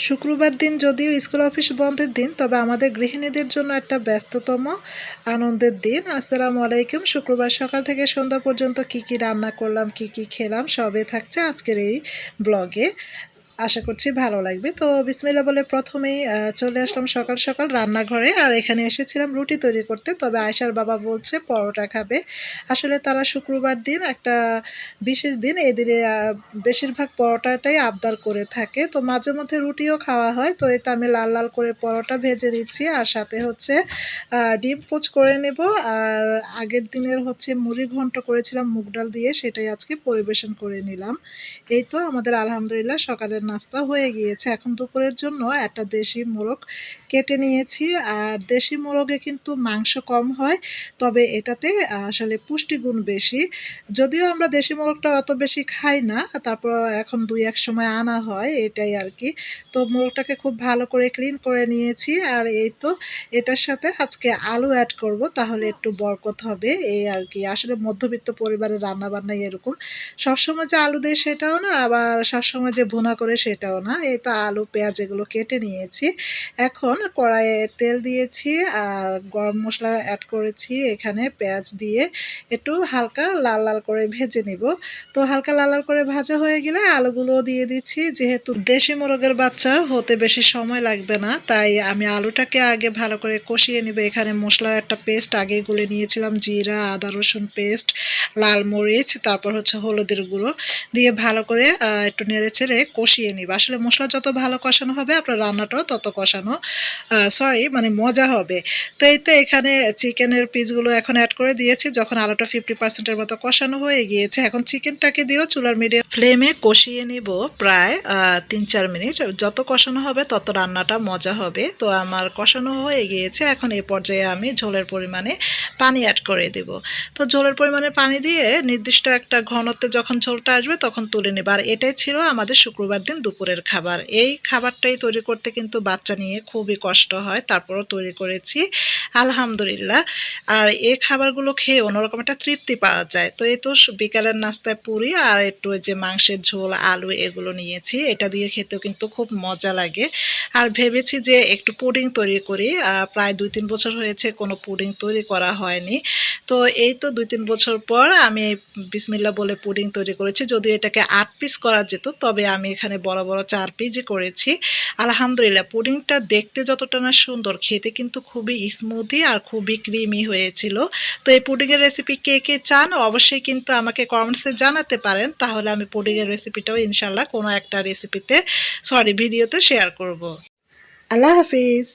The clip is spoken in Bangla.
শুক্রবার দিন যদিও স্কুল অফিস বন্ধের দিন, তবে আমাদের গৃহিণীদের জন্য একটা ব্যস্ততম আনন্দের দিন। আসসালামু আলাইকুম। শুক্রবার সকাল থেকে সন্ধ্যা পর্যন্ত কি কি রান্না করলাম, কি কি খেলাম, সবই থাকছে আজকের এই ব্লগে। আশা করছি ভালো লাগবে। তো বিসমিল্লাহ বলে প্রথমেই চলে আসলাম সকাল সকাল রান্নাঘরে। আর এখানে এসেছিলাম রুটি তৈরি করতে, তবে আয়শার বাবা বলছে পরোটা খাবে। আসলে তারা শুক্রবার দিন একটা বিশেষ দিন, এই দিনে বেশিরভাগ পরোটাটাই আবদার করে থাকে। তো মাঝে মধ্যে রুটিও খাওয়া হয়। তো এতে আমি লাল লাল করে পরোটা ভেজে দিচ্ছি, আর সাথে হচ্ছে ডিম পোচ করে নেব। আর আগের দিনের হচ্ছে মুড়ি ঘন্ট করেছিলাম মুগ ডাল দিয়ে, সেটাই আজকে পরিবেশন করে নিলাম। এই তো আমাদের আলহামদুলিল্লাহ সকালের নাস্তা হয়ে গিয়েছে। এখন দুপুরের জন্য একটা দেশি মোরগ কেটে নিয়েছি। আর দেশি মোরগে কিন্তু মাংস কম হয়, তবে এটাতে আসলে পুষ্টিগুণ বেশি। যদিও আমরা দেশি মোরগটা অত বেশি খাই না, তারপর এখন দুই এক সময় আনা হয়, এটাই আর কি। তো মোরগটাকে খুব ভালো করে ক্লিন করে নিয়েছি। আর এই তো এটার সাথে আজকে আলু অ্যাড করব, তাহলে একটু বরকত হবে, এই আর কি। আসলে মধ্যবিত্ত পরিবারের রান্নাবান্নাই এরকম, সবসময় যে আলু দেয় সেটাও না, আবার সবসময় যে ভুনা করে সেটাও না। এই তো আলু পেঁয়াজ এগুলো কেটে নিয়েছি। এখন কড়াইয়ে তেল দিয়েছি আর গরম মশলা অ্যাড করেছি। এখানে পেঁয়াজ দিয়ে একটু হালকা লাল লাল করে ভেজে নিব। তো হালকা লাল লাল করে ভাজা হয়ে গেলে আলুগুলো দিয়ে দিচ্ছি। যেহেতু দেশি মোরগের বাচ্চা হতে বেশি সময় লাগবে না, তাই আমি আলুটাকে আগে ভালো করে কষিয়ে নিব। এখানে মশলার একটা পেস্ট আগে গুলে নিয়েছিলাম, জিরা আদা রসুন পেস্ট, লাল মরিচ, তারপর হচ্ছে হলুদের গুঁড়ো দিয়ে ভালো করে একটু নেড়ে চেড়ে কষিয়ে নিব। আসলে মশলা যত ভালো কষানো হবে আপনার রান্নাটাও তত কষানো মানে মজা হবে। তো এই তো এখানে চিকেনের পিসগুলো এখন অ্যাড করে দিয়েছি। যখন আলুটা 50%-এর মতো কষানো হয়ে গিয়েছে, এখন চিকেনটাকে দিয়েও চুলার মিডিয়াম ফ্লেমে কষিয়ে নিব প্রায় 3-4 মিনিট। যত কষানো হবে তত রান্নাটা মজা হবে। তো আমার কষানো হয়ে গিয়েছে। এখন এই পর্যায়ে আমি ঝোলের পরিমাণে পানি অ্যাড করে দেব। তো ঝোলের পরিমাণে পানি দিয়ে নির্দিষ্ট একটা ঘনত্বে যখন ঝোলটা আসবে তখন তুলে নেব। আর এটাই ছিল আমাদের শুক্রবার দিন দুপুরের খাবার। এই খাবারটাই তৈরি করতে কিন্তু বাচ্চা নিয়ে খুবই কষ্ট হয়, তারপরও তৈরি করেছি আলহামদুলিল্লাহ। আর এই খাবারগুলো খেয়ে অন্যরকম একটা তৃপ্তি পাওয়া যায়। তো এই তো বিকালের নাস্তায় পুরি আর একটু যে মাংসের ঝোল আলু এগুলো নিয়েছি, এটা দিয়ে খেতেও কিন্তু খুব মজা লাগে। আর ভেবেছি যে একটু পুডিং তৈরি করি। প্রায় 2-3 বছর হয়েছে কোনো পুডিং তৈরি করা হয়নি। তো এই তো 2-3 বছর পর আমি বিসমিল্লাহ বলে পুডিং তৈরি করেছি। যদিও এটাকে 8 পিস করা যেত, তবে আমি এখানে বড় বড় 4 পিসই করেছি। আলহামদুলিল্লাহ পুডিংটা দেখতে যতটা না সুন্দর, খেতে কিন্তু খুবই স্মুদি আর খুবই ক্রিমি হয়েছিল। তো এই পুডিংয়ের রেসিপি কে কে চান অবশ্যই কিন্তু আমাকে কমেন্টসে জানাতে পারেন, তাহলে আমি পুডিংয়ের রেসিপিটাও ইনশাল্লাহ কোনো একটা ভিডিওতে শেয়ার করব। আল্লাহ হাফিজ।